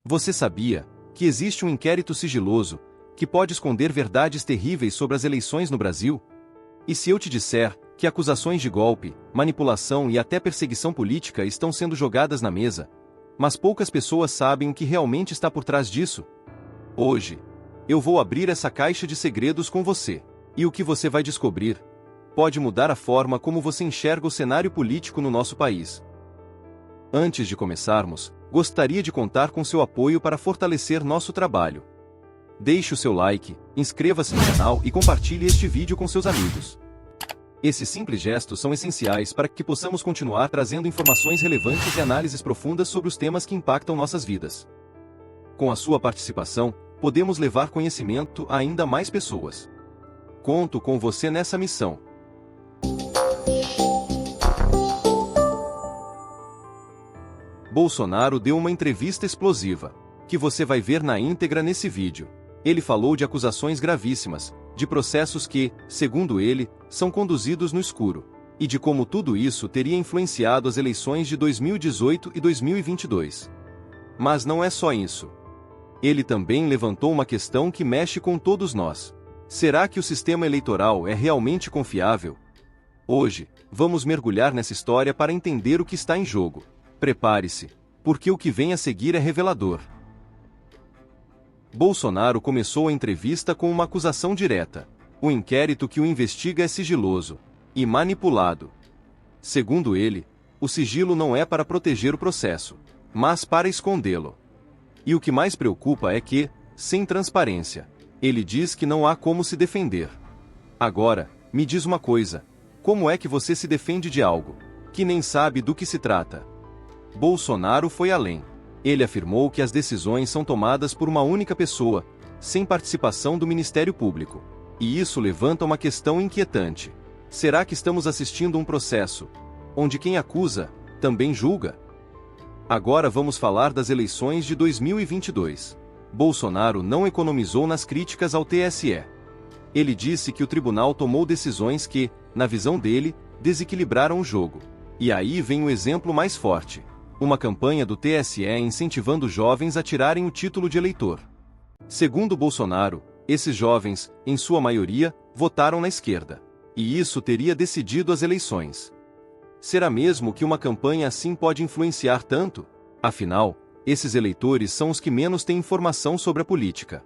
Você sabia que existe um inquérito sigiloso que pode esconder verdades terríveis sobre as eleições no Brasil? E se eu te disser que acusações de golpe, manipulação e até perseguição política estão sendo jogadas na mesa, mas poucas pessoas sabem o que realmente está por trás disso? Hoje, eu vou abrir essa caixa de segredos com você. E o que você vai descobrir pode mudar a forma como você enxerga o cenário político no nosso país. Antes de começarmos, gostaria de contar com seu apoio para fortalecer nosso trabalho. Deixe o seu like, inscreva-se no canal e compartilhe este vídeo com seus amigos. Esses simples gestos são essenciais para que possamos continuar trazendo informações relevantes e análises profundas sobre os temas que impactam nossas vidas. Com a sua participação, podemos levar conhecimento a ainda mais pessoas. Conto com você nessa missão. Bolsonaro deu uma entrevista explosiva, que você vai ver na íntegra nesse vídeo. Ele falou de acusações gravíssimas, de processos que, segundo ele, são conduzidos no escuro, e de como tudo isso teria influenciado as eleições de 2018 e 2022. Mas não é só isso. Ele também levantou uma questão que mexe com todos nós. Será que o sistema eleitoral é realmente confiável? Hoje, vamos mergulhar nessa história para entender o que está em jogo. Prepare-se, porque o que vem a seguir é revelador. Bolsonaro começou a entrevista com uma acusação direta. O inquérito que o investiga é sigiloso e manipulado. Segundo ele, o sigilo não é para proteger o processo, mas para escondê-lo. E o que mais preocupa é que, sem transparência, ele diz que não há como se defender. Agora, me diz uma coisa: como é que você se defende de algo que nem sabe do que se trata? Bolsonaro foi além. Ele afirmou que as decisões são tomadas por uma única pessoa, sem participação do Ministério Público. E isso levanta uma questão inquietante. Será que estamos assistindo um processo onde quem acusa também julga? Agora vamos falar das eleições de 2022. Bolsonaro não economizou nas críticas ao TSE. Ele disse que o tribunal tomou decisões que, na visão dele, desequilibraram o jogo. E aí vem o exemplo mais forte: uma campanha do TSE incentivando jovens a tirarem o título de eleitor. Segundo Bolsonaro, esses jovens, em sua maioria, votaram na esquerda. E isso teria decidido as eleições. Será mesmo que uma campanha assim pode influenciar tanto? Afinal, esses eleitores são os que menos têm informação sobre a política.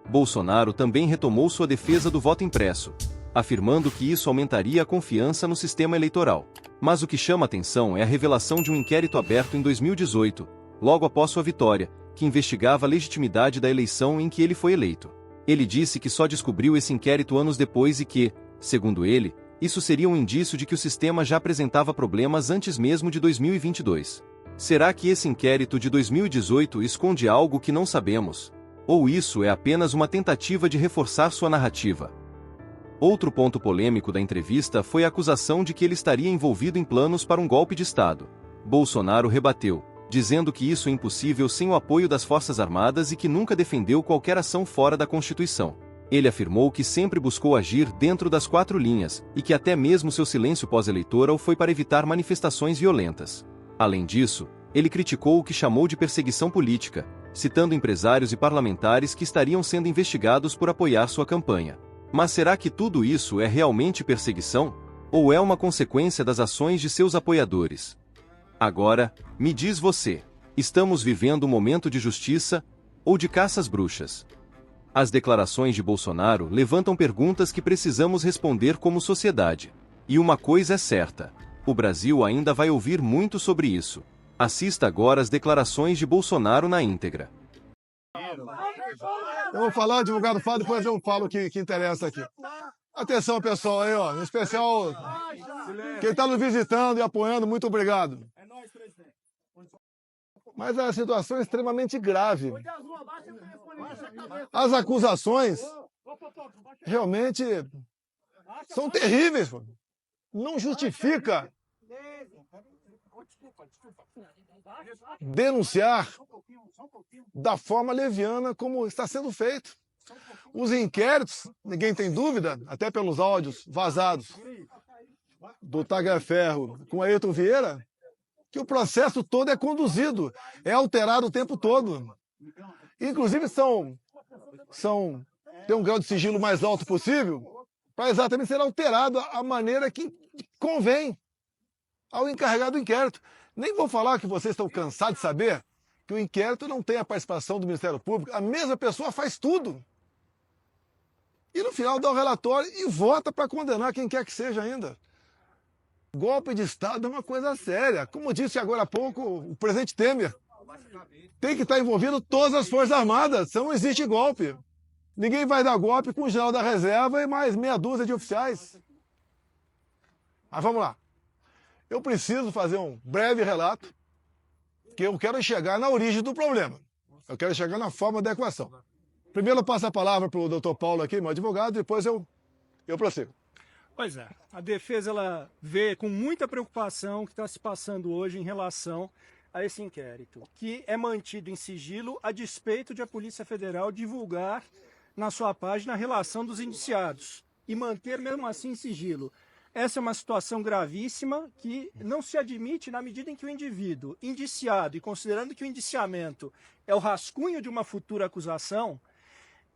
Bolsonaro também retomou sua defesa do voto impresso, afirmando que isso aumentaria a confiança no sistema eleitoral. Mas o que chama atenção é a revelação de um inquérito aberto em 2018, logo após sua vitória, que investigava a legitimidade da eleição em que ele foi eleito. Ele disse que só descobriu esse inquérito anos depois e que, segundo ele, isso seria um indício de que o sistema já apresentava problemas antes mesmo de 2022. Será que esse inquérito de 2018 esconde algo que não sabemos? Ou isso é apenas uma tentativa de reforçar sua narrativa? Outro ponto polêmico da entrevista foi a acusação de que ele estaria envolvido em planos para um golpe de Estado. Bolsonaro rebateu, dizendo que isso é impossível sem o apoio das Forças Armadas e que nunca defendeu qualquer ação fora da Constituição. Ele afirmou que sempre buscou agir dentro das 4 linhas, e que até mesmo seu silêncio pós-eleitoral foi para evitar manifestações violentas. Além disso, ele criticou o que chamou de perseguição política, citando empresários e parlamentares que estariam sendo investigados por apoiar sua campanha. Mas será que tudo isso é realmente perseguição? Ou é uma consequência das ações de seus apoiadores? Agora, me diz você, estamos vivendo um momento de justiça ou de caça às bruxas? As declarações de Bolsonaro levantam perguntas que precisamos responder como sociedade. E uma coisa é certa: o Brasil ainda vai ouvir muito sobre isso. Assista agora às declarações de Bolsonaro na íntegra. Eu vou falar, o advogado fala, depois eu falo o que interessa aqui. Atenção, pessoal, aí, ó. Em especial, quem está nos visitando e apoiando, muito obrigado. Mas a situação é extremamente grave. As acusações realmente são terríveis. Não justifica denunciar da forma leviana como está sendo feito. Os inquéritos, ninguém tem dúvida, até pelos áudios vazados do Tagliaferro com Ayrton Vieira, que o processo todo é conduzido, é alterado o tempo todo. Inclusive tem um grau de sigilo mais alto possível para exatamente ser alterado a maneira que convém ao encarregado do inquérito. Nem vou falar que vocês estão cansados de saber que o inquérito não tem a participação do Ministério Público. A mesma pessoa faz tudo. E no final dá o relatório e vota para condenar quem quer que seja ainda. Golpe de Estado é uma coisa séria. Como disse agora há pouco o presidente Temer, tem que estar envolvido todas as Forças Armadas, senão não existe golpe. Ninguém vai dar golpe com o general da reserva e mais meia dúzia de oficiais. Mas vamos lá. Eu preciso fazer um breve relato, que eu quero chegar na origem do problema. Eu quero chegar na forma da equação. Primeiro eu passo a palavra para o doutor Paulo aqui, meu advogado, depois eu prossigo. Pois é, a defesa ela vê com muita preocupação o que está se passando hoje em relação a esse inquérito, que é mantido em sigilo a despeito de a Polícia Federal divulgar na sua página a relação dos indiciados e manter mesmo assim em sigilo. Essa é uma situação gravíssima que não se admite na medida em que o indivíduo indiciado, e considerando que o indiciamento é o rascunho de uma futura acusação,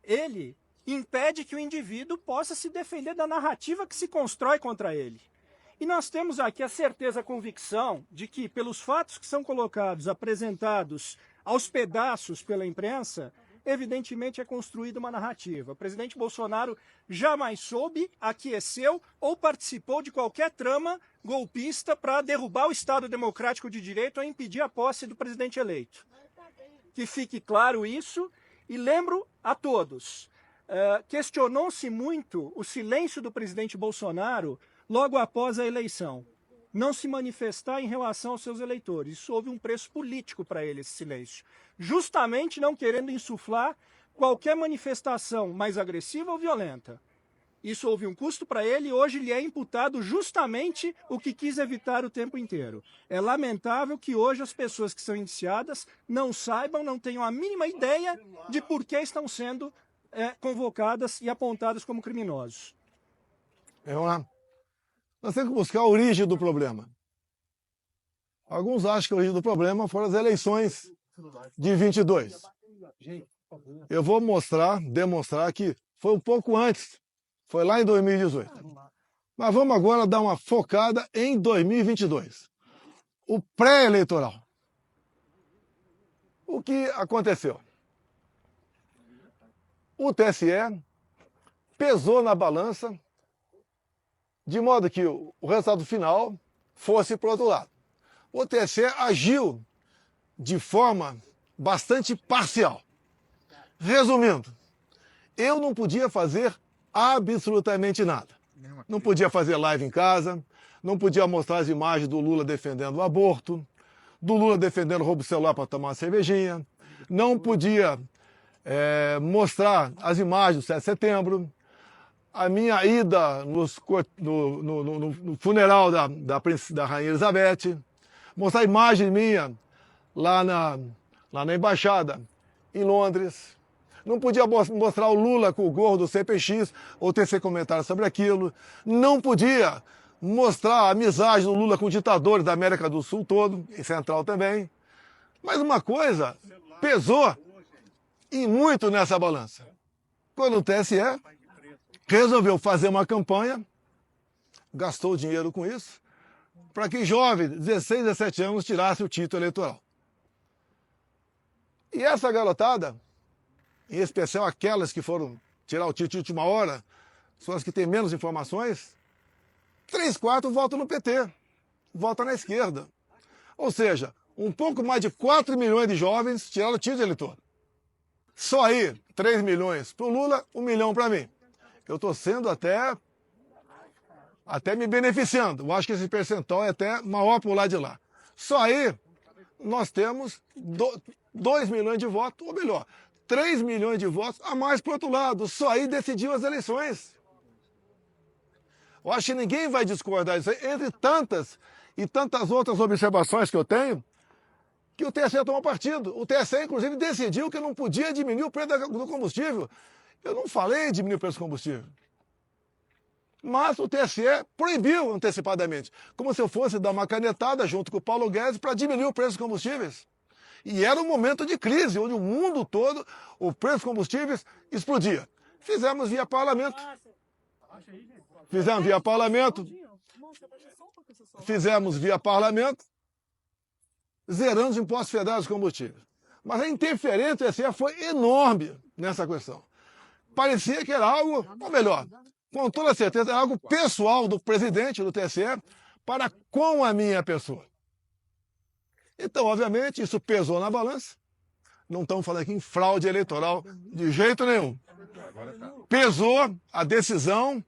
ele impede que o indivíduo possa se defender da narrativa que se constrói contra ele. E nós temos aqui a certeza, a convicção de que, pelos fatos que são colocados, apresentados aos pedaços pela imprensa, evidentemente é construída uma narrativa. O presidente Bolsonaro jamais soube, aqueceu ou participou de qualquer trama golpista para derrubar o Estado Democrático de Direito ou impedir a posse do presidente eleito. Que fique claro isso, e lembro a todos, questionou-se muito o silêncio do presidente Bolsonaro logo após a eleição. Não se manifestar em relação aos seus eleitores. Isso houve um preço político para ele, esse silêncio. Justamente não querendo insuflar qualquer manifestação mais agressiva ou violenta. Isso houve um custo para ele e hoje lhe é imputado justamente o que quis evitar o tempo inteiro. É lamentável que hoje as pessoas que são indiciadas não saibam, não tenham a mínima ideia de por que estão sendo convocadas e apontadas como criminosos. Vamos lá. Nós temos que buscar a origem do problema. Alguns acham que a origem do problema foram as eleições de 22. Eu vou demonstrar que foi um pouco antes. Foi lá em 2018. Mas vamos agora dar uma focada em 2022. O pré-eleitoral. O que aconteceu? O TSE pesou na balança de modo que o resultado final fosse para o outro lado. O TSE agiu de forma bastante parcial. Resumindo, eu não podia fazer absolutamente nada. Não podia fazer live em casa, não podia mostrar as imagens do Lula defendendo o aborto, do Lula defendendo o roubo de celular para tomar uma cervejinha, não podia mostrar as imagens do 7 de setembro, a minha ida no funeral da Rainha Elizabeth, mostrar a imagem minha lá na embaixada em Londres. Não podia mostrar o Lula com o gorro do CPX ou tecer comentário sobre aquilo. Não podia mostrar a amizade do Lula com ditadores da América do Sul todo, e Central também. Mas uma coisa pesou e muito nessa balança. Quando o TSE resolveu fazer uma campanha, gastou dinheiro com isso, para que jovens, 16, 17 anos, tirassem o título eleitoral. E essa garotada, em especial aquelas que foram tirar o título de última hora, são as que têm menos informações, 3/4 votam no PT, votam na esquerda. Ou seja, um pouco mais de 4 milhões de jovens tiraram o título de eleitor. Só aí, 3 milhões para o Lula, 1 milhão para mim. Eu estou sendo até me beneficiando. Eu acho que esse percentual é até maior para o lado de lá. Só aí nós temos 2 milhões de votos, ou melhor, 3 milhões de votos a mais para o outro lado. Só aí decidiu as eleições. Eu acho que ninguém vai discordar disso aí. Entre tantas e tantas outras observações que eu tenho, que o TSE tomou partido. O TSE, inclusive, decidiu que não podia diminuir o preço do combustível. Eu não falei em diminuir o preço do combustível. Mas o TSE proibiu antecipadamente, como se eu fosse dar uma canetada junto com o Paulo Guedes para diminuir o preço dos combustíveis. E era um momento de crise, onde o mundo todo, o preço dos combustíveis explodia. Fizemos via parlamento. Fizemos via parlamento. Fizemos via parlamento, zerando os impostos federais dos combustíveis. Mas a interferência do TSE foi enorme nessa questão. Parecia que era algo, ou melhor, com toda certeza, era algo pessoal do presidente do TSE para com a minha pessoa. Então, obviamente, isso pesou na balança. Não estamos falando aqui em fraude eleitoral de jeito nenhum. Pesou a decisão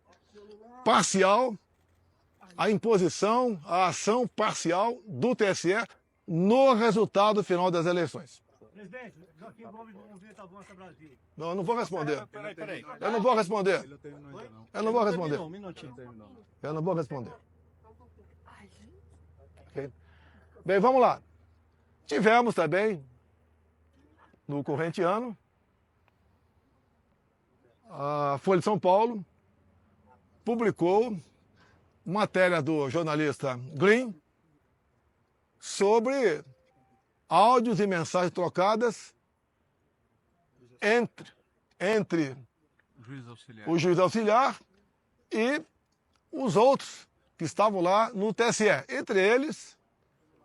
parcial, a imposição, a ação parcial do TSE no resultado final das eleições. Presidente, Joaquim Gomes do Movimento Avança Brasil. Não, eu não vou responder. Peraí. Eu não vou responder. Eu não vou responder. Um minutinho. Eu não vou responder. Okay? Bem, vamos lá. Tivemos também, no corrente ano, a Folha de São Paulo publicou matéria do jornalista Green sobre áudios e mensagens trocadas entre o juiz auxiliar e os outros que estavam lá no TSE. Entre eles,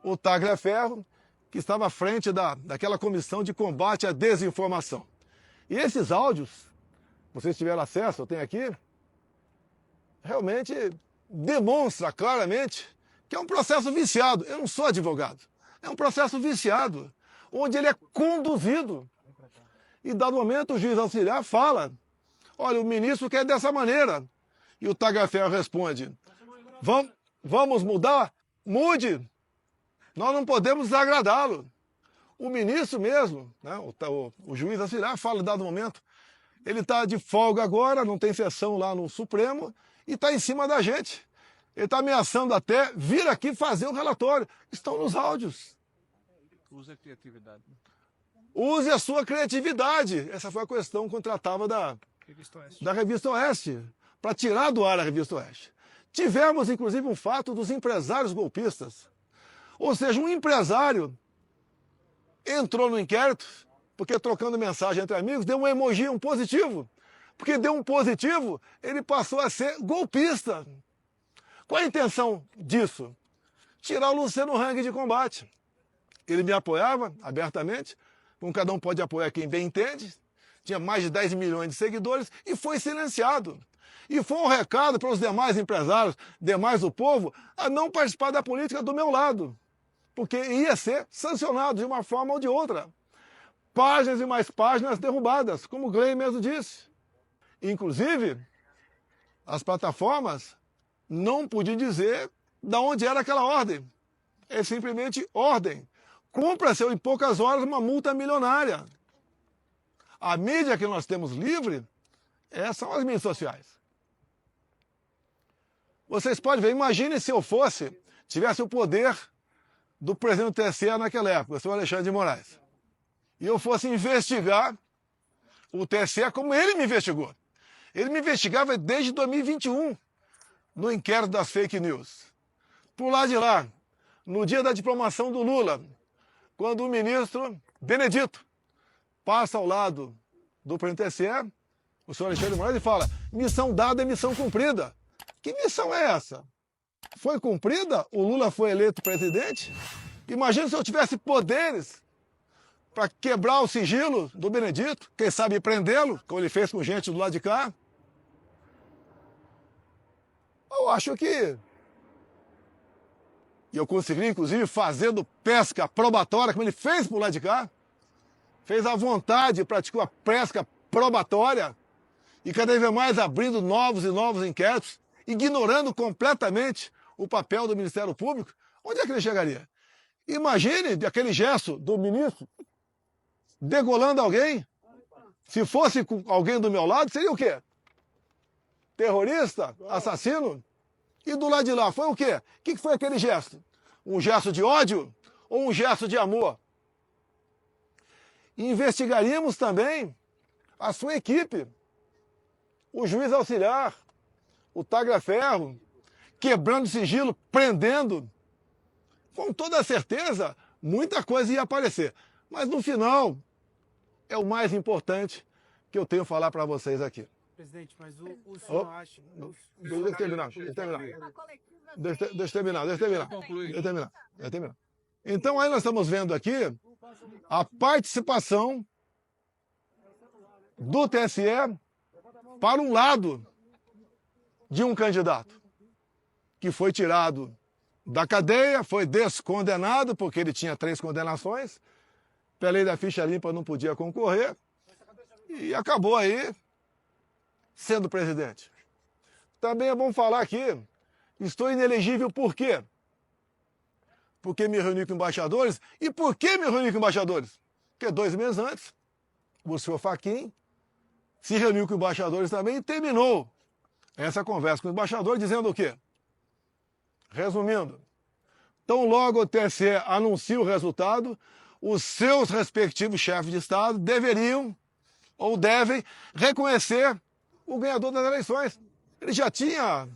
o Tagliaferro, que estava à frente daquela comissão de combate à desinformação. E esses áudios, vocês tiveram acesso, eu tenho aqui, realmente demonstra claramente que é um processo viciado. Eu não sou advogado. É um processo viciado, onde ele é conduzido. E, dado momento, o juiz auxiliar fala, olha, o ministro quer dessa maneira. E o Tagliaferro responde, vamos mudar? Mude. Nós não podemos desagradá-lo. O ministro mesmo, né, o juiz auxiliar fala, dado momento, ele está de folga agora, não tem sessão lá no Supremo, e está em cima da gente. Ele está ameaçando até vir aqui fazer o relatório. Estão nos áudios. Use a criatividade. Use a sua criatividade. Essa foi a questão quando tratava da Revista Oeste, para tirar do ar a Revista Oeste. Tivemos, inclusive, um fato dos empresários golpistas. Ou seja, um empresário entrou no inquérito, porque trocando mensagem entre amigos, deu um emoji, um positivo. Porque deu um positivo, ele passou a ser golpista. Qual a intenção disso? Tirar o Luciano Hang de combate. Ele me apoiava abertamente, como cada um pode apoiar quem bem entende, tinha mais de 10 milhões de seguidores e foi silenciado. E foi um recado para os demais empresários, demais do povo, a não participar da política do meu lado, porque ia ser sancionado de uma forma ou de outra. Páginas e mais páginas derrubadas, como o Glenn mesmo disse. Inclusive, as plataformas não podiam dizer de onde era aquela ordem. É simplesmente ordem. Cumpra-se em poucas horas uma multa milionária. A mídia que nós temos livre são as mídias sociais. Vocês podem ver, imagine se eu tivesse o poder do presidente do TSE naquela época, o senhor Alexandre de Moraes, e eu fosse investigar o TSE como ele me investigou. Ele me investigava desde 2021, no inquérito das fake news. Por lá de lá, no dia da diplomação do Lula, quando o ministro Benedito passa ao lado do presidente do TSE, o senhor Alexandre de Moraes, e fala, missão dada é missão cumprida. Que missão é essa? Foi cumprida? O Lula foi eleito presidente? Imagina se eu tivesse poderes para quebrar o sigilo do Benedito, quem sabe prendê-lo, como ele fez com gente do lado de cá. Eu acho que eu consegui, inclusive, fazendo pesca probatória, como ele fez por lá de cá, fez à vontade, praticou a pesca probatória, e cada vez mais abrindo novos e novos inquéritos, ignorando completamente o papel do Ministério Público. Onde é que ele chegaria? Imagine aquele gesto do ministro degolando alguém. Se fosse com alguém do meu lado, seria o quê? Terrorista? Assassino? E do lado de lá, foi o quê? O que foi aquele gesto? Um gesto de ódio ou um gesto de amor? Investigaríamos também a sua equipe, o juiz auxiliar, o tagra-ferro, quebrando sigilo, prendendo, com toda certeza, muita coisa ia aparecer. Mas no final, é o mais importante que eu tenho a falar para vocês aqui. Presidente, mas o senhor acha... Deixa eu terminar. Deixa eu terminar. Então aí nós estamos vendo aqui a participação do TSE para um lado de um candidato que foi tirado da cadeia, foi descondenado, porque ele tinha 3 condenações, pela lei da ficha limpa não podia concorrer, e acabou aí sendo presidente. Também é bom falar aqui, estou inelegível por quê? Porque me reuni com embaixadores. E por que me reuni com embaixadores? Porque 2 meses antes, o senhor Fachin se reuniu com embaixadores também e terminou essa conversa com o embaixador dizendo o quê? Resumindo, tão logo o TSE anuncia o resultado, os seus respectivos chefes de Estado deveriam ou devem reconhecer o ganhador das eleições. Ele já tinha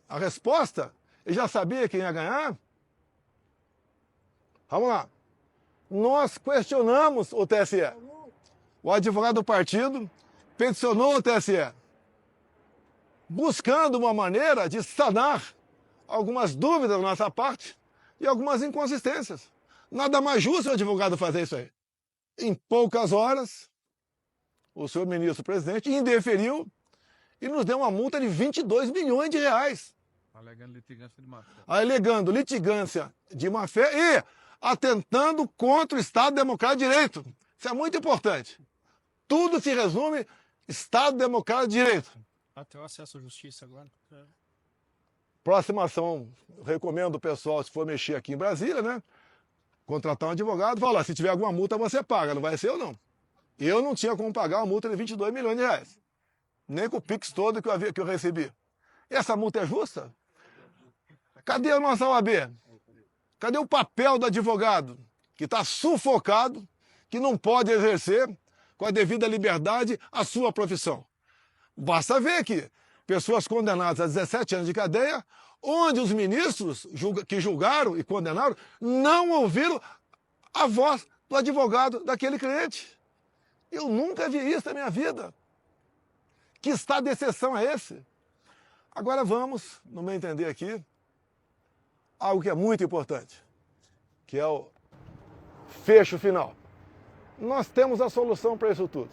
a resposta, ele já sabia quem ia ganhar. Vamos lá. Nós questionamos o TSE. O advogado do partido peticionou o TSE, buscando uma maneira de sanar algumas dúvidas da nossa parte e algumas inconsistências. Nada mais justo o advogado fazer isso aí. Em poucas horas, o senhor ministro-presidente indeferiu e nos deu uma multa de 22 milhões de reais. Alegando litigância de má-fé. Alegando litigância de má-fé e atentando contra o Estado Democrático de Direito. Isso é muito importante. Tudo se resume Estado Democrático de Direito. Até o acesso à justiça agora. Próxima ação, recomendo o pessoal, se for mexer aqui em Brasília, né? Contratar um advogado, falar, se tiver alguma multa você paga, não vai ser eu não. Eu não tinha como pagar uma multa de 22 milhões de reais. Nem com o Pix todo que eu recebi. Essa multa é justa? Cadê a nossa OAB? Cadê o papel do advogado que está sufocado, que não pode exercer com a devida liberdade a sua profissão? Basta ver aqui, pessoas condenadas a 17 anos de cadeia, onde os ministros que julgaram e condenaram não ouviram a voz do advogado daquele cliente. Eu nunca vi isso na minha vida. Que estado de exceção é esse? Agora vamos, no meu entender aqui, algo que é muito importante, que é o fecho final. Nós temos a solução para isso tudo.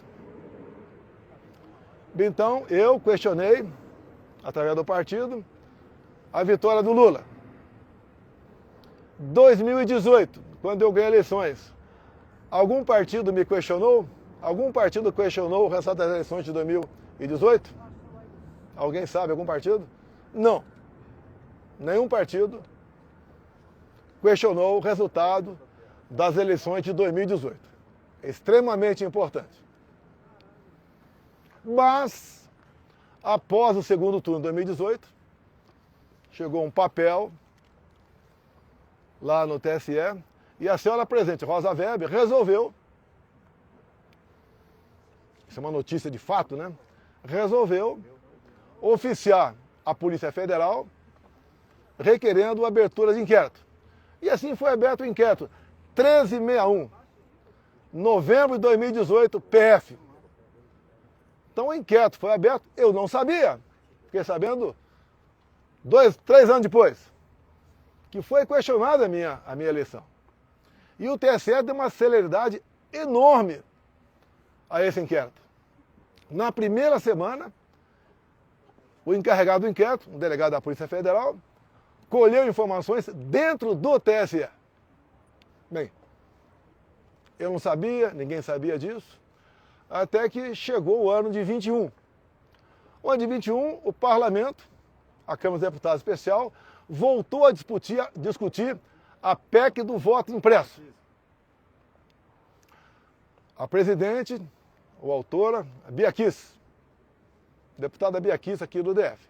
Então, eu questionei, através do partido, a vitória do Lula. 2018, quando eu ganhei eleições, algum partido me questionou? Algum partido questionou o resultado das eleições de 2018? Alguém sabe, algum partido? Não. Nenhum partido questionou o resultado das eleições de 2018. É extremamente importante. Mas, após o segundo turno de 2018, chegou um papel lá no TSE e a senhora presidente Rosa Weber resolveu, isso é uma notícia de fato, né? Resolveu oficiar a Polícia Federal requerendo a abertura de inquérito. E assim foi aberto o inquérito 1361, novembro de 2018, PF. Então o inquérito foi aberto, eu não sabia. Fiquei sabendo 3 anos depois, que foi questionada a minha eleição. E o TSE deu uma celeridade enorme a esse inquérito. Na primeira semana, o encarregado do inquérito, um delegado da Polícia Federal, colheu informações dentro do TSE. Bem, eu não sabia, ninguém sabia disso, até que chegou o ano de 21. O ano de 21, o Parlamento, a Câmara dos Deputados Especial, voltou a discutir a PEC do voto impresso. A presidente, ou autora, a Bia Kicis, deputada Bia Kicis aqui do DF.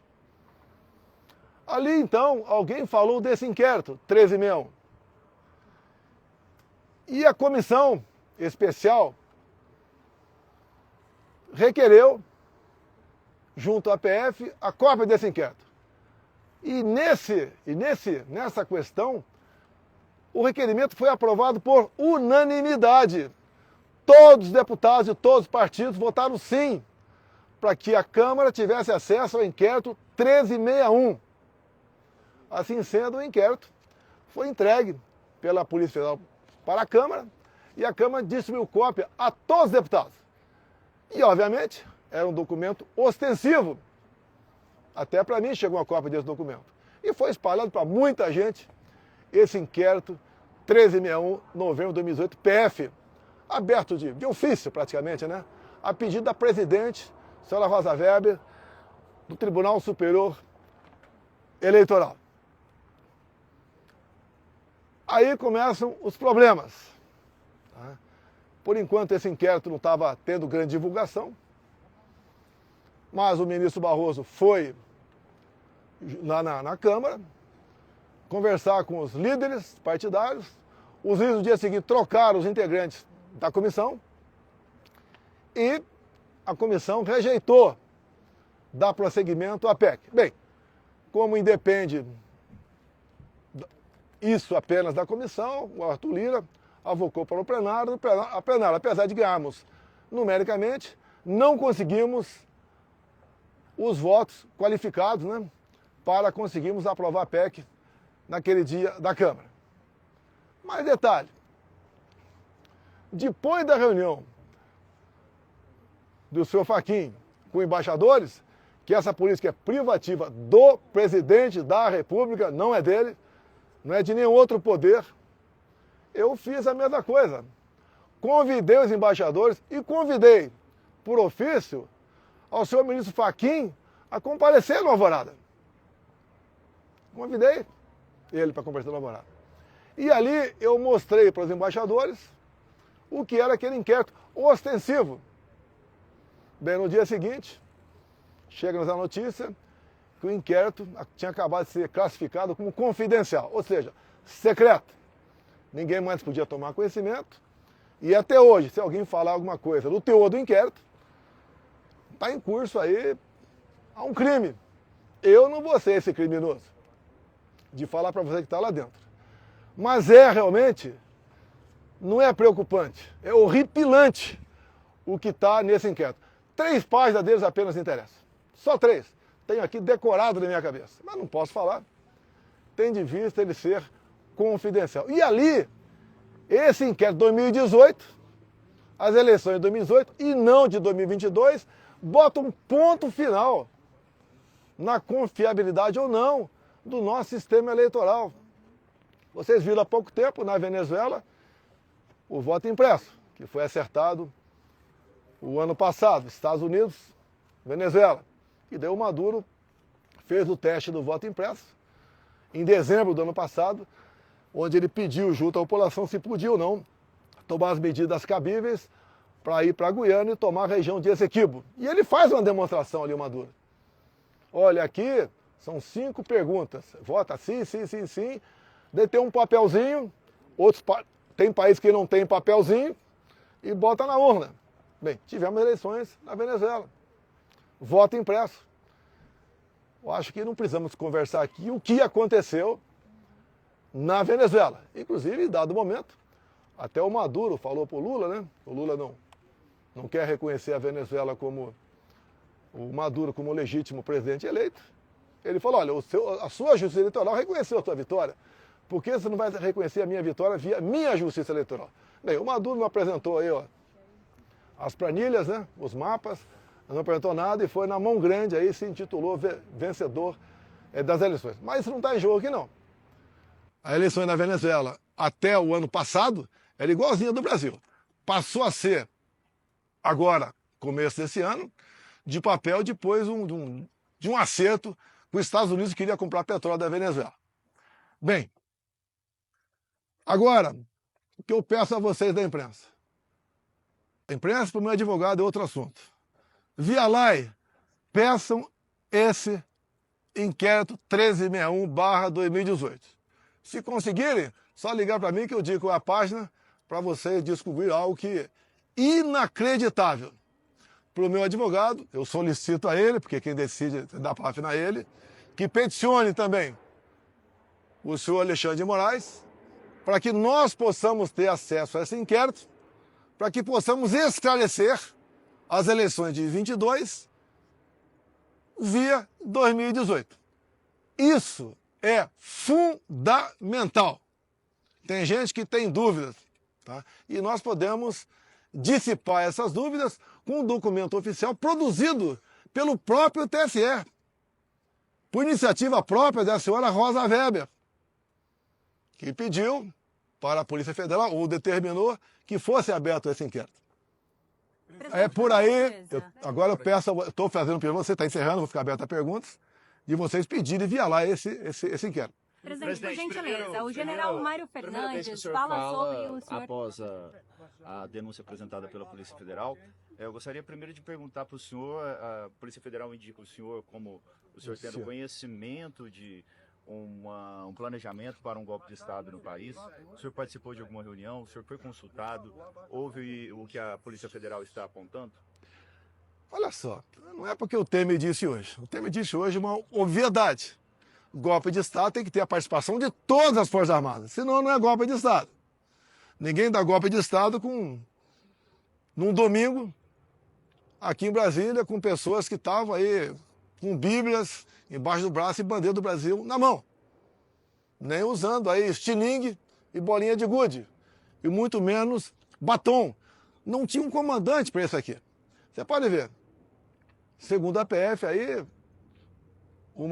Ali, então, alguém falou desse inquérito, 1361. E a comissão especial requereu, junto à PF, a cópia desse inquérito. E nessa questão, o requerimento foi aprovado por unanimidade. Todos os deputados de todos os partidos votaram sim para que a Câmara tivesse acesso ao inquérito 1361. Assim sendo, o inquérito foi entregue pela Polícia Federal para a Câmara e a Câmara distribuiu cópia a todos os deputados. E, obviamente, era um documento ostensivo. Até para mim chegou uma cópia desse documento. E foi espalhado para muita gente esse inquérito 1361, novembro de 2018, PF, aberto de ofício praticamente, né? A pedido da presidente, senhora Rosa Weber, do Tribunal Superior Eleitoral. Aí começam os problemas. Tá? Por enquanto esse inquérito não estava tendo grande divulgação, mas o ministro Barroso foi lá na Câmara conversar com os líderes partidários. Os líderes no dia seguinte trocaram os integrantes da comissão e a comissão rejeitou dar prosseguimento à PEC. Bem, como independe isso apenas da comissão, o Arthur Lira avocou para o plenário, apesar de ganharmos numericamente, não conseguimos os votos qualificados, né, para conseguirmos aprovar a PEC naquele dia da Câmara. Mas detalhe, depois da reunião do senhor Fachin com embaixadores, que essa política é privativa do presidente da República, não é dele, não é de nenhum outro poder, eu fiz a mesma coisa. Convidei os embaixadores e convidei, por ofício, ao senhor ministro Fachin a comparecer no Alvorada. Convidei ele para comparecer no Alvorada. E ali eu mostrei para os embaixadores o que era aquele inquérito ostensivo. Bem, no dia seguinte, chega-nos a notícia que o inquérito tinha acabado de ser classificado como confidencial, ou seja, secreto. Ninguém mais podia tomar conhecimento. E até hoje, se alguém falar alguma coisa do teor do inquérito, está em curso aí a um crime. Eu não vou ser esse criminoso de falar para você que está lá dentro. Mas realmente, não é preocupante, é horripilante o que está nesse inquérito. 3 páginas deles apenas interessam. Só 3. Tenho aqui decorado na minha cabeça. Mas não posso falar. Tem de vista ele ser confidencial. E ali, esse inquérito de 2018, as eleições de 2018 e não de 2022, bota um ponto final na confiabilidade ou não do nosso sistema eleitoral. Vocês viram há pouco tempo, na Venezuela, o voto impresso, que foi acertado o ano passado, Estados Unidos, Venezuela. E daí o Maduro fez o teste do voto impresso em dezembro do ano passado, onde ele pediu junto à população se podia ou não tomar as medidas cabíveis para ir para a Guiana e tomar a região de Essequibo. E ele faz uma demonstração ali, o Maduro. Olha, aqui são 5 perguntas. Vota sim, sim, sim, sim. Daí tem um papelzinho, tem país que não tem papelzinho, e bota na urna. Bem, tivemos eleições na Venezuela. Voto impresso. Eu acho que não precisamos conversar aqui o que aconteceu na Venezuela. Inclusive, em dado momento, até o Maduro falou para o Lula, né? O Lula não quer reconhecer a Venezuela como o Maduro como legítimo presidente eleito. Ele falou, olha, a sua justiça eleitoral reconheceu a sua vitória. Por que você não vai reconhecer a minha vitória via minha justiça eleitoral? Bem, o Maduro não apresentou aí, ó, as planilhas, né? Os mapas, não apresentou nada e foi na mão grande aí, se intitulou vencedor das eleições. Mas isso não está em jogo aqui, não. A eleição na Venezuela, até o ano passado, era igualzinha do Brasil. Passou a ser, agora, começo desse ano, de papel depois de um acerto com os Estados Unidos que queria comprar petróleo da Venezuela. Bem, agora, o que eu peço a vocês da imprensa? A imprensa, para o meu advogado, é outro assunto. Via LAI, peçam esse inquérito 1361/2018. Se conseguirem, só ligar para mim que eu digo a página para vocês descobrir algo que é inacreditável. Para o meu advogado, eu solicito a ele, porque quem decide dá página a ele, que peticione também o senhor Alexandre de Moraes, para que nós possamos ter acesso a esse inquérito, para que possamos esclarecer as eleições de 22 via 2018. Isso é fundamental. Tem gente que tem dúvidas, tá? E nós podemos dissipar essas dúvidas com um documento oficial produzido pelo próprio TSE, por iniciativa própria da senhora Rosa Weber, que pediu para a Polícia Federal, ou determinou, que fosse aberto esse inquérito. É por aí, agora eu peço, estou fazendo pergunta, você está encerrando, vou ficar aberto a perguntas, de vocês pedirem via lá esse inquérito. Presidente, por gentileza, o general Mário Fernandes fala sobre o senhor... Após a denúncia apresentada pela Polícia Federal, eu gostaria primeiro de perguntar para o senhor, a Polícia Federal indica o senhor como o senhor tendo conhecimento de um planejamento para um golpe de Estado no país. O senhor participou de alguma reunião? O senhor foi consultado? Houve o que a Polícia Federal está apontando? Olha só, não é porque o Temer disse hoje. O Temer disse hoje uma obviedade. Golpe de Estado tem que ter a participação de todas as Forças Armadas, senão não é golpe de Estado. Ninguém dá golpe de Estado num domingo, aqui em Brasília, com pessoas que estavam aí com bíblias embaixo do braço e bandeira do Brasil na mão. Nem usando aí estilingue e bolinha de gude. E muito menos batom. Não tinha um comandante para isso aqui. Você pode ver. Segundo a PF aí, um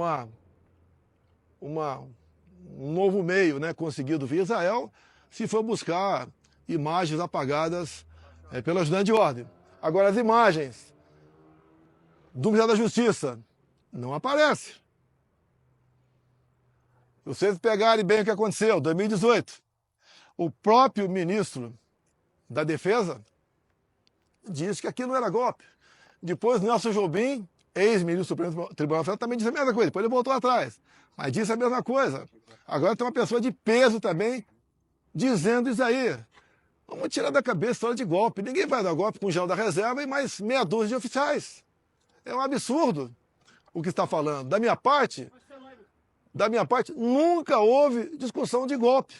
novo meio, né, conseguido via Israel, se for buscar imagens apagadas pela ajudante de ordem. Agora, as imagens do Ministério da Justiça não aparecem. Se vocês pegarem bem o que aconteceu, 2018, o próprio ministro da Defesa disse que aquilo não era golpe. Depois, Nelson Jobim, ex-ministro do Supremo Tribunal Federal, também disse a mesma coisa. Depois ele voltou atrás, mas disse a mesma coisa. Agora tem uma pessoa de peso também dizendo isso aí. Vamos tirar da cabeça a história de golpe. Ninguém vai dar golpe com o general da reserva e mais meia dúzia de oficiais. É um absurdo o que está falando. Da minha parte, nunca houve discussão de golpe.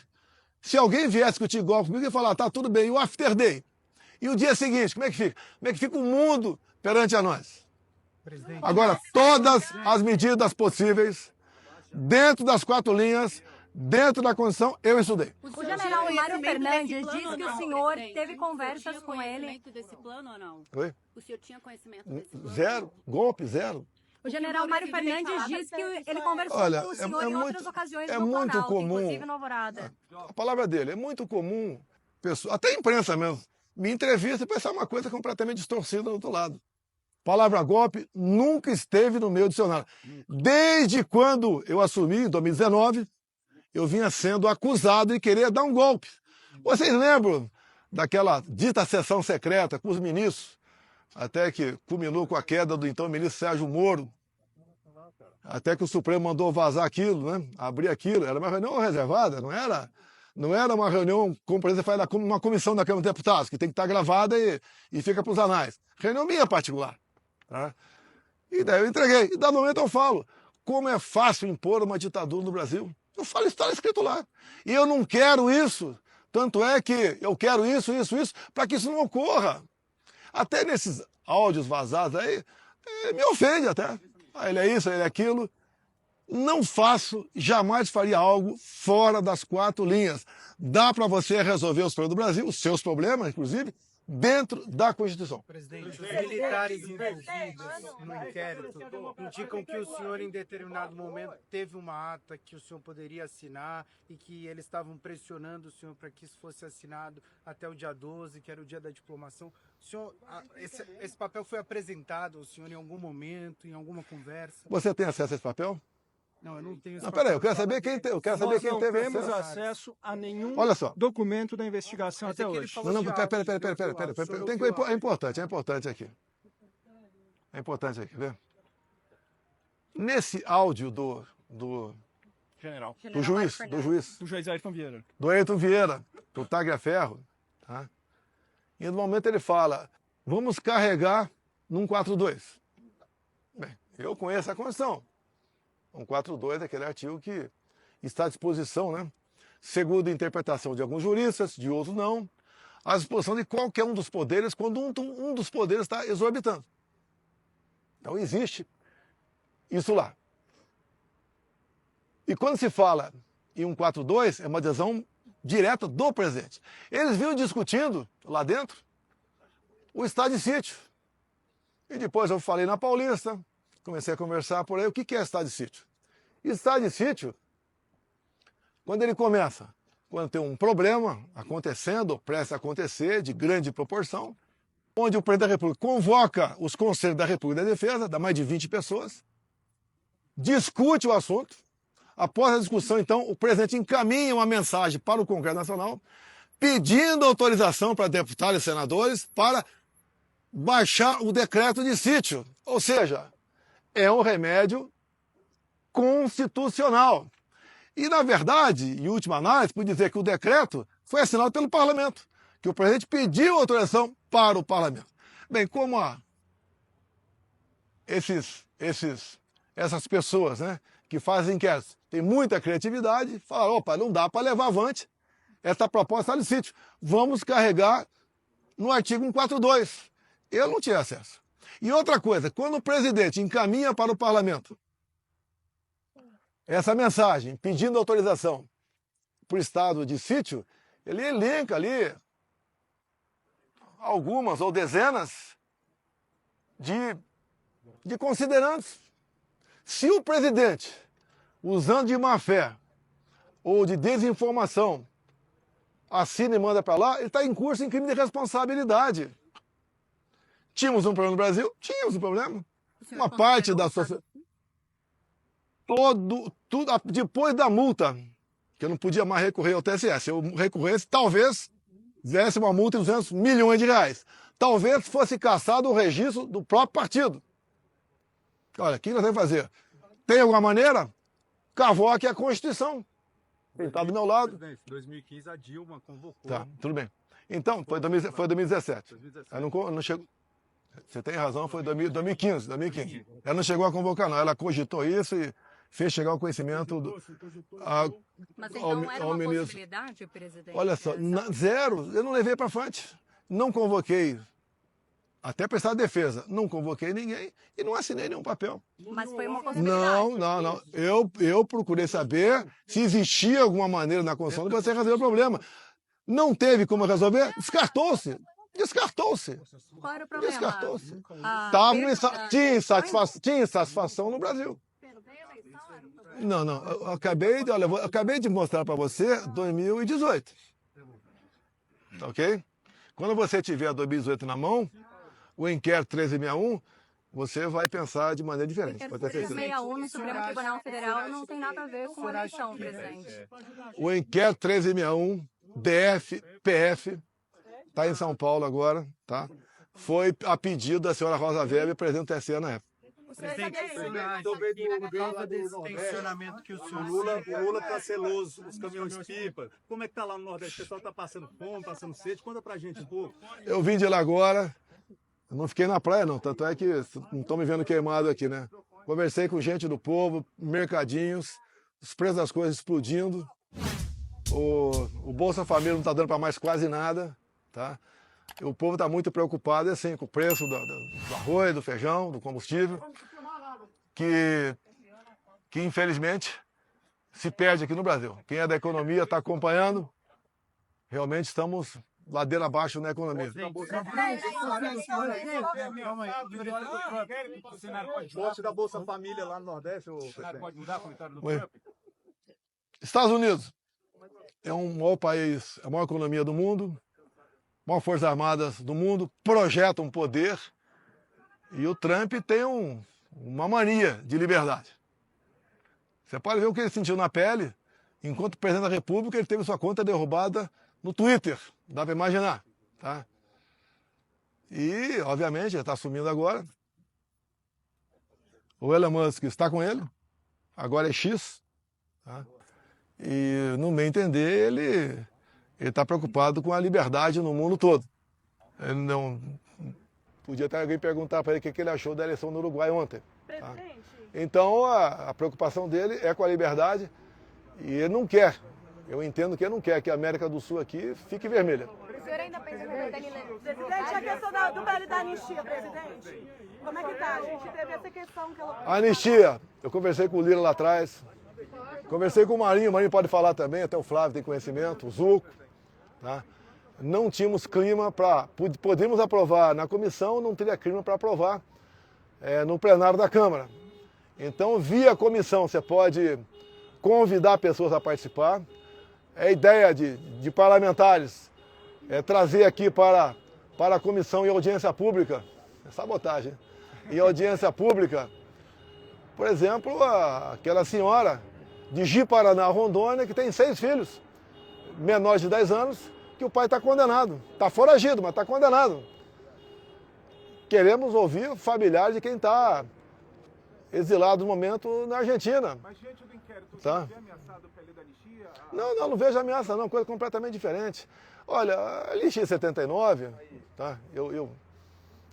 Se alguém viesse discutir golpe comigo e falar, tá tudo bem, e o after day? E o dia seguinte, como é que fica? Como é que fica o mundo perante a nós? Agora, todas as medidas possíveis, dentro das 4 linhas, dentro da Constituição, eu estudei. O general Mário Fernandes diz que o senhor teve conversas com ele. Desse plano ou não? Oi? O senhor tinha conhecimento desse plano? Zero, golpe, zero. O general Mário Fernandes diz que ele conversou Olha, com o senhor em outras ocasiões é no muito Planalto, comum, inclusive no Alvorada. A palavra dele, é muito comum, até a imprensa mesmo, me entrevista e pensar uma coisa completamente distorcida do outro lado. Palavra golpe nunca esteve no meu dicionário. Desde quando eu assumi, em 2019, eu vinha sendo acusado de querer dar um golpe. Vocês lembram daquela dita sessão secreta com os ministros, até que culminou com a queda do então ministro Sérgio Moro, até que o Supremo mandou vazar aquilo, né? Abrir aquilo. Era uma reunião reservada, não era uma reunião, como por exemplo, faz uma comissão da Câmara dos Deputados, que tem que estar gravada e fica para os anais. Reunião minha particular. Tá? E daí eu entreguei. E da momento eu falo, como é fácil impor uma ditadura no Brasil. Eu falo, está escrito lá. E eu não quero isso. Tanto é que eu quero isso, para que isso não ocorra. Até nesses áudios vazados aí, me ofende até. Ah, ele é isso, ele é aquilo. Não faço, jamais faria algo fora das 4 linhas. Dá para você resolver os problemas do Brasil, os seus problemas, inclusive, dentro da Constituição. Presidente, os militares envolvidos no inquérito indicam que o senhor, em determinado momento, teve uma ata que o senhor poderia assinar e que eles estavam pressionando o senhor para que isso fosse assinado até o dia 12, que era o dia da diplomação. O senhor, esse papel foi apresentado ao senhor em algum momento, em alguma conversa? Você tem acesso a esse papel? Não, eu não tenho esse Não, papel. peraí, eu quero saber quem teve Nós não acesso. temos acesso a nenhum Olha só. documento da investigação Mas até é que ele hoje. falou Não, de peraí. áudios de outro lado. O senhor ouviu áudio? É importante aqui. É importante aqui, vê? Nesse áudio do General. juiz, O juiz Ayrton Vieira. do Ayrton Vieira, do Tagliaferro, tá? E no momento ele fala, vamos carregar num 4-2. Bem, eu conheço a Constituição. 142 é aquele artigo que está à disposição, né? Segundo a interpretação de alguns juristas, de outros não, à disposição de qualquer um dos poderes quando um dos poderes está exorbitando. Então existe isso lá. E quando se fala em 142, é uma decisão direta do presidente. Eles vinham discutindo lá dentro o estado de sítio. E depois eu falei na Paulista, comecei a conversar por aí, o que é estado de sítio? Estado de sítio, quando ele começa, quando tem um problema acontecendo, ou prestes a acontecer, de grande proporção, onde o presidente da República convoca os conselhos da República e da Defesa, dá mais de 20 pessoas, discute o assunto. Após a discussão, então, o presidente encaminha uma mensagem para o Congresso Nacional, pedindo autorização para deputados e senadores para baixar o decreto de sítio. Ou seja, é um remédio constitucional. E, na verdade, em última análise, pode dizer que o decreto foi assinado pelo Parlamento, que o presidente pediu autorização para o Parlamento. Bem, como essas pessoas, né, que fazem inquéritos têm muita criatividade, falaram, opa, não dá para levar avante essa proposta de sítio. Vamos carregar no artigo 142. Eu não tinha acesso. E outra coisa, quando o presidente encaminha para o Parlamento essa mensagem pedindo autorização para o estado de sítio, ele elenca ali algumas ou dezenas de considerantes. Se o presidente, usando de má fé ou de desinformação, assina e manda para lá, ele está em curso em crime de responsabilidade. Tínhamos um problema no Brasil? Tínhamos um problema. Uma parte da sociedade... Tudo, depois da multa, que eu não podia mais recorrer ao TSE. Se eu recorresse, talvez tivesse uma multa de 200 milhões de reais. Talvez fosse cassado o registro do próprio partido. Olha, o que nós vamos fazer? Tem alguma maneira? Cavoque a Constituição. Quem está do meu lado. Em 2015 a Dilma convocou. Tá, tudo bem. Então, foi 2017. Ela não chegou. Você tem razão, foi 2015. Ela não chegou a convocar, não. Ela cogitou isso e fez chegar ao conhecimento Mas então era uma ministro. possibilidade, presidente? Olha só, zero. Eu não levei para frente. Não convoquei. Até prestar defesa. Não convoquei ninguém e não assinei nenhum papel. Mas foi uma possibilidade. Não. Eu procurei saber se existia alguma maneira na Constituição de você resolver o problema. Não teve como resolver? Descartou-se. Qual era o problema? Descartou-se. Ah, Tinha insatisfação no Brasil. Não. Eu acabei de mostrar para você 2018. Tá ok? Quando você tiver 2018 na mão, o inquérito 1361, você vai pensar de maneira diferente. O inquérito 1361 no Supremo Tribunal Federal não tem nada a ver com a eleição, presidente. O inquérito 1361, DF, PF, está em São Paulo agora, tá? Foi a pedido da senhora Rosa Weber, presidente do TSE na época. Presidente, por causa desse tensionamento que o senhor... O Lula está celoso, os caminhões-pipa. Como é que está lá no Nordeste? O pessoal está passando fome, passando sede? Conta pra gente um pouco. Eu vim de lá agora, não fiquei na praia não, tanto é que não estão me vendo queimado aqui, né? Conversei com gente do povo, mercadinhos, os preços das coisas explodindo, o Bolsa Família não está dando para mais quase nada, tá? O povo está muito preocupado assim, com o preço do arroz, do feijão, do combustível, que infelizmente se perde aqui no Brasil. Quem é da economia está acompanhando, realmente estamos ladeira abaixo na economia. Poste da Bolsa Família lá no Nordeste, pode mudar o comentário do Trump? Estados Unidos é um maior país, a maior economia do mundo, maior forças armadas do mundo, projeta um poder e o Trump tem uma mania de liberdade. Você pode ver o que ele sentiu na pele, enquanto presidente da República ele teve sua conta derrubada no Twitter, dá para imaginar, tá? E, obviamente, ele está assumindo agora. O Elon Musk está com ele, agora é X, tá? E, no meu entender, ele está preocupado com a liberdade no mundo todo. Ele não... Podia até alguém perguntar para ele o que ele achou da eleição no Uruguai ontem. Presidente, Então a preocupação dele é com a liberdade e ele não quer, eu entendo que ele não quer que a América do Sul aqui fique vermelha. O senhor ainda pensa que Presidente, a questão do baile da anistia, presidente. Como é que tá? A gente teve essa questão que ela... A anistia, eu conversei com o Lira lá atrás, conversei com o Marinho pode falar também, até o Flávio tem conhecimento, o Zuco, tá? Não tínhamos clima para... Podíamos aprovar na comissão, não teria clima para aprovar no plenário da Câmara. Então, via comissão, você pode convidar pessoas a participar. É ideia de parlamentares trazer aqui para a comissão em audiência pública, é sabotagem, em audiência pública, por exemplo, aquela senhora de Ji-Paraná, Rondônia, que tem 6 filhos, menores de 10 anos, que o pai está condenado. Está foragido, mas está condenado. Queremos ouvir familiares de quem está exilado no momento na Argentina. Mas diante do inquérito, tá? você vê ameaçado pela lei da anistia? Não vejo ameaça não, coisa completamente diferente. Olha, a anistia 79, tá? Eu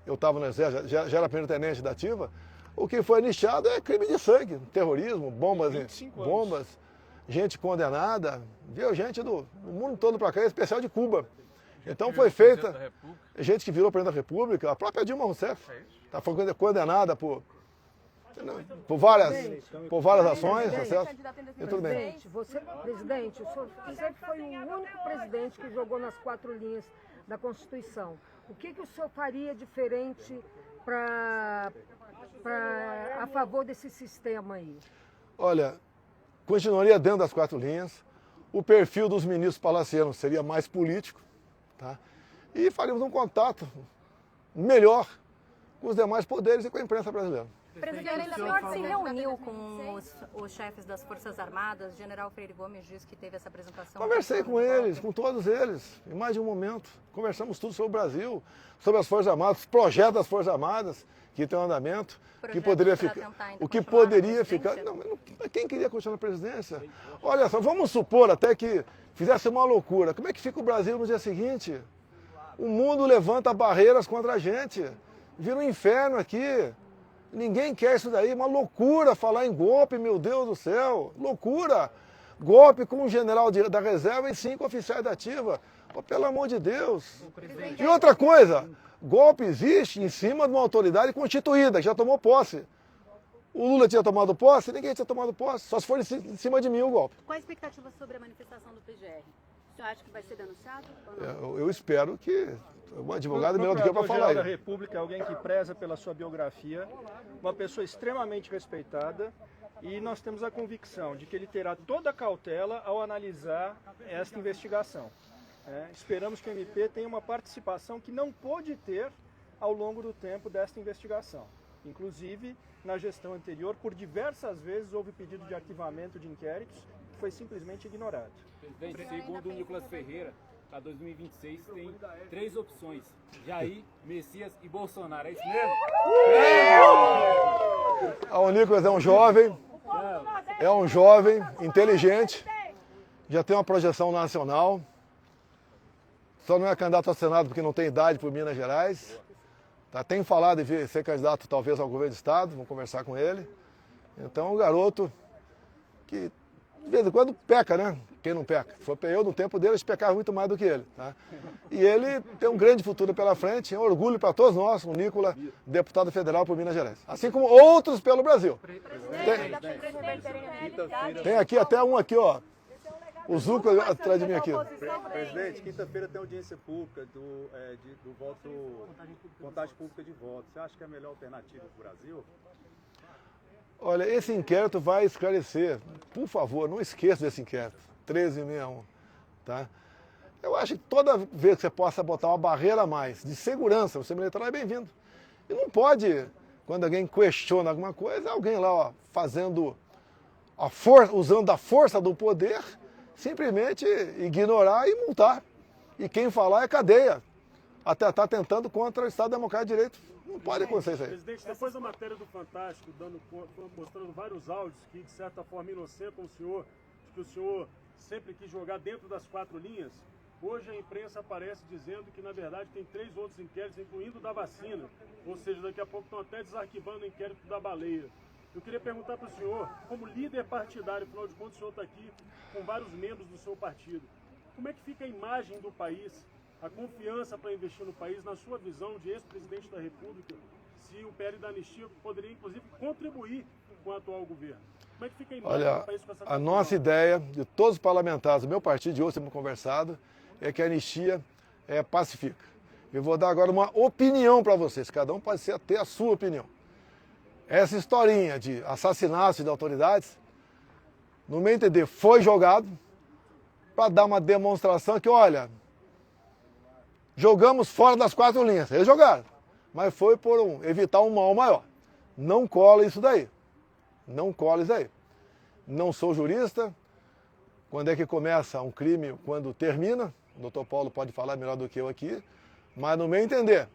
estava no exército, já era primeiro-tenente da ativa, o que foi anistiado é crime de sangue, terrorismo, bombas, gente condenada, viu? Gente do mundo todo para cá, em especial de Cuba. Então foi feita, gente que virou presidente da República, a própria Dilma Rousseff, foi condenada por várias ações, tá certo? E tudo bem. Presidente, o senhor sempre foi o único presidente que jogou nas 4 linhas da Constituição. O que o senhor faria diferente a favor desse sistema aí? Olha, continuaria dentro das 4 linhas. O perfil dos ministros palacianos seria mais político, tá? E faríamos um contato melhor com os demais poderes e com a imprensa brasileira. Presidente, o senhor se reuniu com os chefes das Forças Armadas? O general Freire Gomes disse que teve essa apresentação. Conversei com eles, com todos eles, em mais de um momento. Conversamos tudo sobre o Brasil, sobre as Forças Armadas, os projetos das Forças Armadas, que tem um andamento, que poderia ficar. O que poderia ficar. Não, quem queria continuar na presidência? Olha só, vamos supor até que fizesse uma loucura. Como é que fica o Brasil no dia seguinte? O mundo levanta barreiras contra a gente. Vira um inferno aqui. Ninguém quer isso daí, uma loucura falar em golpe, meu Deus do céu, loucura. Golpe com um general da reserva e 5 oficiais da ativa, pô, pelo amor de Deus. E outra coisa, golpe existe em cima de uma autoridade constituída, que já tomou posse. O Lula tinha tomado posse, ninguém tinha tomado posse, só se for em cima de mim o golpe. Qual a expectativa sobre a manifestação do PGR? O senhor acha que vai ser denunciado ou não? Eu espero que um advogado melhor do que eu para falar. O da República é alguém que preza pela sua biografia, uma pessoa extremamente respeitada, e nós temos a convicção de que ele terá toda a cautela ao analisar esta investigação. Esperamos que o MP tenha uma participação que não pôde ter ao longo do tempo desta investigação. Inclusive, na gestão anterior, por diversas vezes houve pedido de arquivamento de inquéritos que foi simplesmente ignorado. Presidente, segundo o Nicolas Ferreira, para 2026 tem 3 opções: Jair, Messias e Bolsonaro. É isso mesmo? O Nicolas é um jovem inteligente, já tem uma projeção nacional, só não é candidato ao Senado porque não tem idade por Minas Gerais. Tem falado em ser candidato talvez ao governo do estado, vamos conversar com ele. Então é um garoto que de vez em quando peca, né? Quem não peca? Se for eu, no tempo dele, a gente pecava muito mais do que ele. Tá? E ele tem um grande futuro pela frente, é um orgulho para todos nós, o Nicolas, deputado federal por Minas Gerais. Assim como outros pelo Brasil. Tem aqui até um aqui, ó. O Zuco atrás de mim aqui. Presidente, quinta-feira tem audiência pública do voto, contagem pública de votos. Você acha que é a melhor alternativa para o Brasil? Olha, esse inquérito vai esclarecer. Por favor, não esqueça desse inquérito. 1361, tá? Eu acho que toda vez que você possa botar uma barreira a mais de segurança, o sistema eleitoral é bem-vindo. E não pode, quando alguém questiona alguma coisa, alguém lá, ó, fazendo usando da força do poder, simplesmente ignorar e multar. E quem falar é cadeia. Até está tentando contra o Estado Democrático de Direito. Não pode acontecer isso aí. Presidente, depois da matéria do Fantástico, mostrando vários áudios que, de certa forma, inocentam o senhor, de que o senhor sempre quis jogar dentro das 4 linhas, hoje a imprensa aparece dizendo que, na verdade, tem 3 outros inquéritos, incluindo o da vacina. Ou seja, daqui a pouco estão até desarquivando o inquérito da baleia. Eu queria perguntar para o senhor, como líder partidário, afinal de contas o senhor está aqui com vários membros do seu partido, como é que fica a imagem do país, a confiança para investir no país, na sua visão de ex-presidente da República, se o PL da anistia poderia, inclusive, contribuir com o atual governo? Como é que fica a imagem do país com essa a nossa ideia, de todos os parlamentares do meu partido, de hoje temos conversado, é que a anistia pacifica. Eu vou dar agora uma opinião para vocês, cada um pode ter a sua opinião. Essa historinha de assassinato de autoridades, no meu entender, foi jogado para dar uma demonstração que, olha, jogamos fora das 4 linhas. Eles jogaram, mas foi por evitar um mal maior. Não cola isso daí. Não cola isso aí. Não sou jurista. Quando é que começa um crime, quando termina? O doutor Paulo pode falar melhor do que eu aqui. Mas, no meu entender,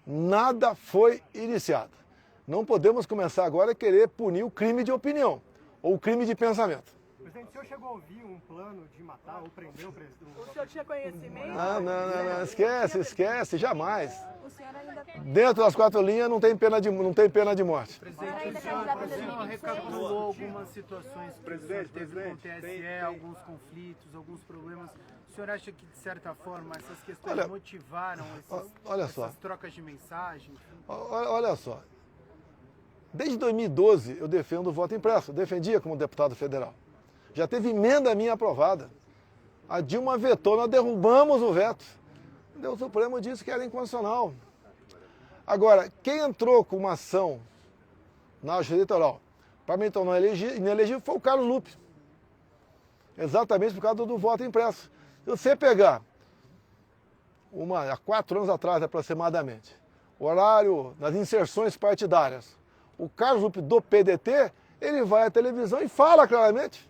nada foi iniciado. Não podemos começar agora a querer punir o crime de opinião ou o crime de pensamento. Presidente, o senhor chegou a ouvir um plano de matar ou prender o presidente? O senhor tinha conhecimento? Não, esquece, jamais. O senhor ainda... Dentro das 4 linhas não tem pena de morte. Presidente, o senhor recapitulou algumas situações que o senhor teve com o TSE, alguns conflitos, alguns problemas. O senhor acha que, de certa forma, essas questões motivaram essas trocas de mensagem? Olha só. Desde 2012 eu defendo o voto impresso, defendia como deputado federal. Já teve emenda minha aprovada. A Dilma vetou, nós derrubamos o veto. O Supremo disse que era inconstitucional. Agora, quem entrou com uma ação na Justiça Eleitoral para me tornar inelegível foi o Carlos Lupe. Exatamente por causa do voto impresso. Se você pegar, há 4 anos atrás aproximadamente, o horário das inserções partidárias, o Carlos Lupe do PDT, ele vai à televisão e fala claramente,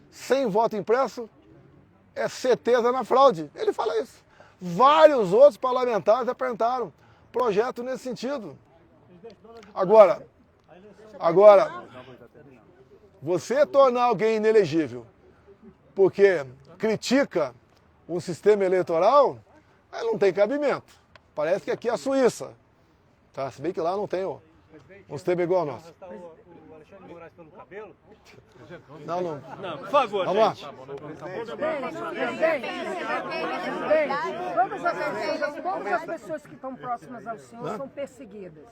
sem voto impresso, é certeza na fraude. Ele fala isso. Vários outros parlamentares apresentaram projeto nesse sentido. Agora, você tornar alguém inelegível porque critica um sistema eleitoral, aí não tem cabimento. Parece que aqui é a Suíça. Tá? Se bem que lá não tem um sistema igual ao nosso. O Alexandre Moraes pelo cabelo? Não, por favor, vamos lá. Todas as pessoas que estão próximas ao senhor são perseguidas.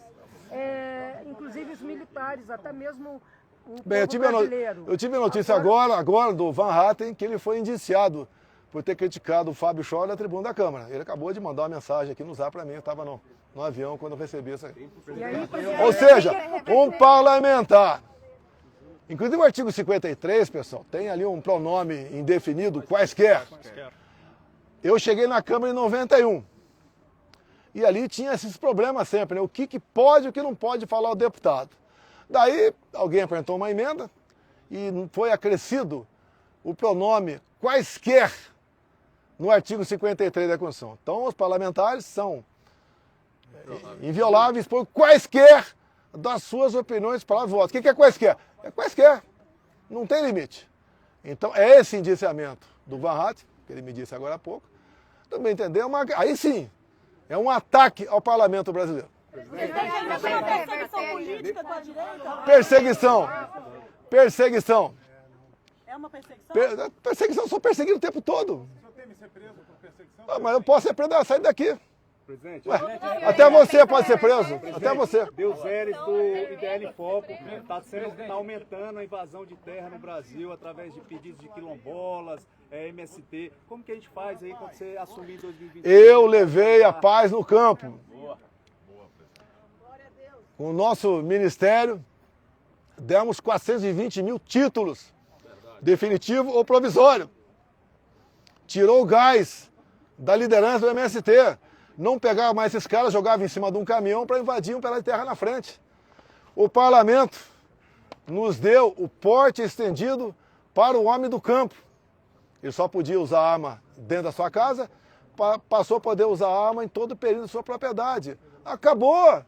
Inclusive os militares, até mesmo o povo brasileiro. Eu tive a notícia agora do Van Hatten, que ele foi indiciado por ter criticado o Fábio Scholl na tribuna da Câmara. Ele acabou de mandar uma mensagem aqui no Zap para mim, eu estava no avião quando eu recebi isso aí. Ou seja, um parlamentar. Inclusive o artigo 53, pessoal, tem ali um pronome indefinido, quaisquer. Eu cheguei na Câmara em 91. E ali tinha esses problemas sempre, né? O que pode e o que não pode falar o deputado. Daí alguém apresentou uma emenda e foi acrescido o pronome quaisquer no artigo 53 da Constituição. Então os parlamentares são invioláveis por quaisquer das suas opiniões para voto. O que é quaisquer? É quaisquer. Não tem limite. Então é esse indiciamento do Van Hatten, que ele me disse agora há pouco, também entendeu? Aí sim, é um ataque ao parlamento brasileiro. Perseguição política com a direita? Perseguição. É uma perseguição? Perseguição, eu sou perseguido o tempo todo. O senhor teme ser preso por perseguição? Mas eu posso ser preso, sair daqui. Presidente, até você pode ser preso. Até você. Deus Eres do IDL Foco está aumentando a invasão de terra no Brasil através de pedidos de quilombolas, MST. Como que a gente faz aí quando você assumir em 2020? Eu levei a paz no campo. Com o nosso ministério, demos 420 mil títulos, definitivo ou provisório. Tirou o gás da liderança do MST. Não pegava mais esses caras, jogava em cima de um caminhão para invadir um pedaço de terra na frente. O parlamento nos deu o porte estendido para o homem do campo. Ele só podia usar arma dentro da sua casa, passou a poder usar arma em todo o período da sua propriedade. Acabou!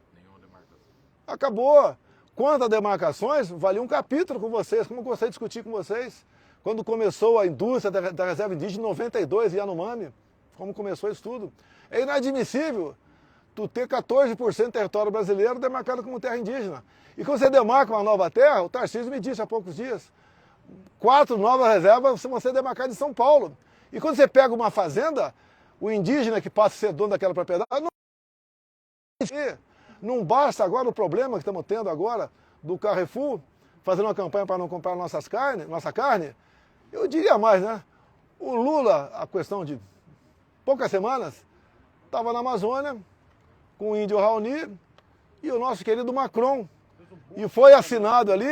Acabou! Quanto a demarcações, valia um capítulo com vocês, como eu gostei de discutir com vocês. Quando começou a indústria da reserva indígena em 92, Yanomami, como começou isso tudo. É inadmissível tu ter 14% do território brasileiro demarcado como terra indígena. E quando você demarca uma nova terra, o Tarcísio me disse há poucos dias, 4 novas reservas vão ser demarcadas em São Paulo. E quando você pega uma fazenda, o indígena que passa a ser dono daquela propriedade, não basta agora o problema que estamos tendo agora do Carrefour, fazendo uma campanha para não comprar nossa carne. Eu diria mais, né? O Lula, a questão de poucas semanas, estava na Amazônia com o índio Raoni e o nosso querido Macron. E foi assinado ali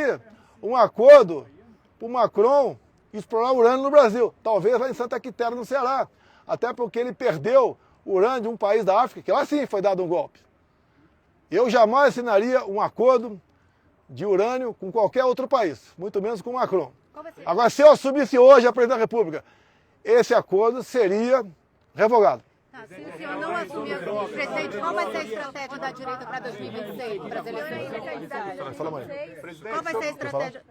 um acordo para o Macron explorar urânio no Brasil, talvez lá em Santa Quitéria, no Ceará. Até porque ele perdeu urânio de um país da África, que lá sim foi dado um golpe. Eu jamais assinaria um acordo de urânio com qualquer outro país, muito menos com o Macron. Agora, se eu assumisse hoje a presidência da República, esse acordo seria revogado. Se o senhor não assumir o presidente, qual vai ser a estratégia da direita para 2026, para as eleições? Fala, Marinho. Qual vai ser a estratégia?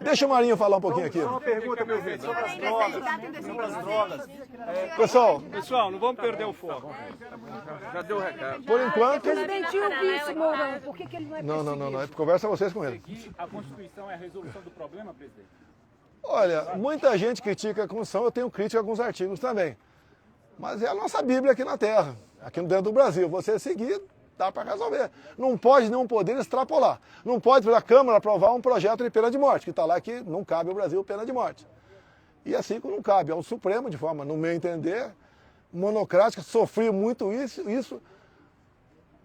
Deixa o Marinho falar um pouquinho aqui. Uma pergunta, meu filho, sobre as drogas. Pessoal, não vamos perder o foco. Já deu o recado. Por enquanto... Presidente, eu vi isso, Mourão. Por que ele não é perseguido? Não. Conversa vocês com ele. A Constituição é a resolução do problema, presidente? Olha, muita gente critica a Constituição, eu tenho crítica a alguns artigos também. Mas é a nossa Bíblia aqui na Terra, aqui dentro do Brasil. Você seguir, dá para resolver. Não pode nenhum poder extrapolar. Não pode a Câmara aprovar um projeto de pena de morte, que está lá que não cabe ao Brasil pena de morte. E assim como não cabe ao Supremo, de forma, no meu entender, monocrática, sofri muito isso,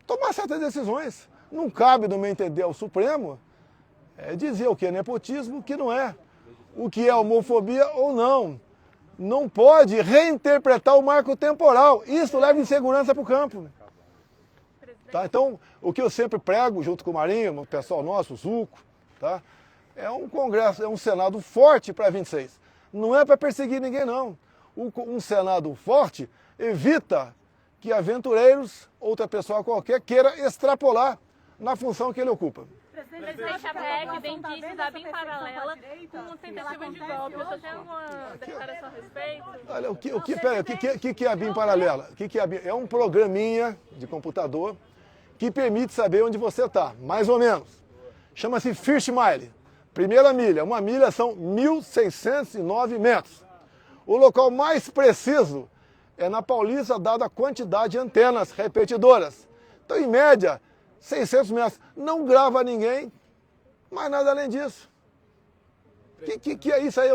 tomar certas decisões. Não cabe, no meu entender, ao Supremo dizer o que é nepotismo, o que não é. O que é homofobia ou não. Não pode reinterpretar o marco temporal. Isso leva insegurança para o campo. Tá? Então, o que eu sempre prego, junto com o Marinho, o pessoal nosso, o Zuco, tá? É um Congresso, é um Senado forte para 26. Não é para perseguir ninguém, não. Um Senado forte evita que aventureiros, outra pessoa qualquer, queira extrapolar na função que ele ocupa. Presidente, a PEC vem disso, está bem paralela com tentativa de golpe. Você tem alguma declaração a respeito? Olha, o que é a BIM paralela? É um programinha de computador que permite saber onde você está, mais ou menos. Chama-se First Mile. Primeira milha. Uma milha são 1.609 metros. O local mais preciso é na Paulista, dada a quantidade de antenas repetidoras. Então, em média, 600 metros. Não grava ninguém, mas nada além disso. Que é isso aí?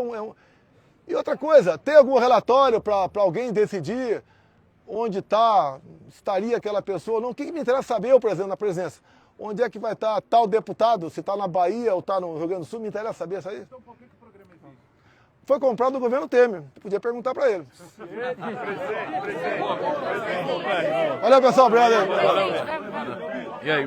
E outra coisa, tem algum relatório para alguém decidir onde estaria aquela pessoa? Não, o que me interessa saber, eu, por exemplo, na presença? Onde é que vai estar tal deputado? Se está na Bahia ou está no Rio Grande do Sul, me interessa saber isso aí. Foi comprado do governo Temer. Podia perguntar para ele. Olha, pessoal, obrigado. E aí,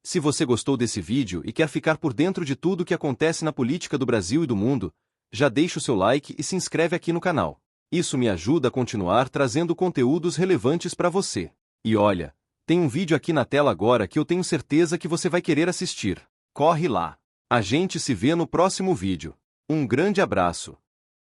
se você gostou desse vídeo e quer ficar por dentro de tudo o que acontece na política do Brasil e do mundo, já deixa o seu like e se inscreve aqui no canal. Isso me ajuda a continuar trazendo conteúdos relevantes para você. E olha, tem um vídeo aqui na tela agora que eu tenho certeza que você vai querer assistir. Corre lá! A gente se vê no próximo vídeo. Um grande abraço.